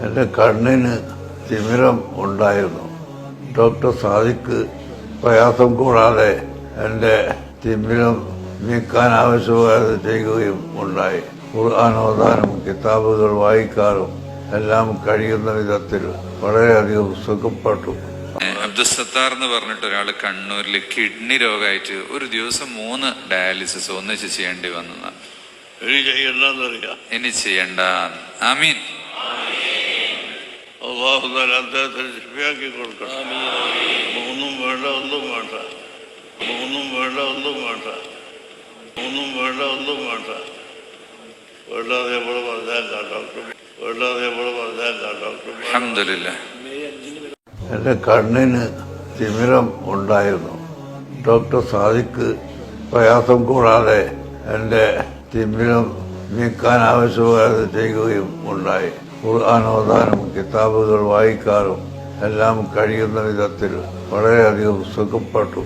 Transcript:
എൻ്റെ കണ്ണിന് തിമിരം ഉണ്ടായിരുന്നു. ഡോക്ടർ സാദിഖ് പ്രയാസം കൂടാതെ എൻ്റെ തിമിരം നീക്കാൻ ആവശ്യമായത് ചെയ്യുകയും ഉണ്ടായി. ഖുർആൻ ഓതാനും കിതാബുകൾ വായിക്കാനും എല്ലാം കഴിയുന്ന വിധത്തിൽ വളരെയധികം സുഖപ്പെട്ടു. അബ്ദുസത്താർ എന്ന് പറഞ്ഞിട്ട് ഒരാൾ കണ്ണൂരിൽ കിഡ്നി രോഗമായിട്ട് ഒരു ദിവസം 3 ഡയാലിസിസ് ഒന്നിച്ച് ചെയ്യേണ്ടി വന്നതാണ്. ഇനി ചെയ്യണ്ട. ആമീൻ. അള്ളാഹു അദ്ദേഹത്തിന് ശിഫയാക്കി കൊടുക്കണം. ഒന്നും വേണ്ട, ഒന്നും വേണ്ട, ഒന്നും വേണ്ട, ഒന്നും വേണ്ട, ഒന്നും വേണ്ട, ഒന്നും വേണ്ട. വേണ്ടാതെ എവിടെ പറഞ്ഞാൽ ഡോക്ടർ, വേണ്ടാതെ എവിടെ പറഞ്ഞാൽ ഡോക്ടർ. അൽഹംദുലില്ലാഹ്. എൻ്റെ കണ്ണിന് തിമിരം ഉണ്ടായിരുന്നു. ഡോക്ടർ സാദിഖ് പ്രയാസം കൂടാതെ എൻ്റെ തിമിരം നീക്കാൻ ആവശ്യമായത് ചെയ്യുകയും ഉണ്ടായി. ഖുർആൻ ഓതാനും കിതാബുകൾ വായിക്കാനും എല്ലാം കഴിയുന്ന വിധത്തിൽ വളരെയധികം സുഖപ്പെട്ടു.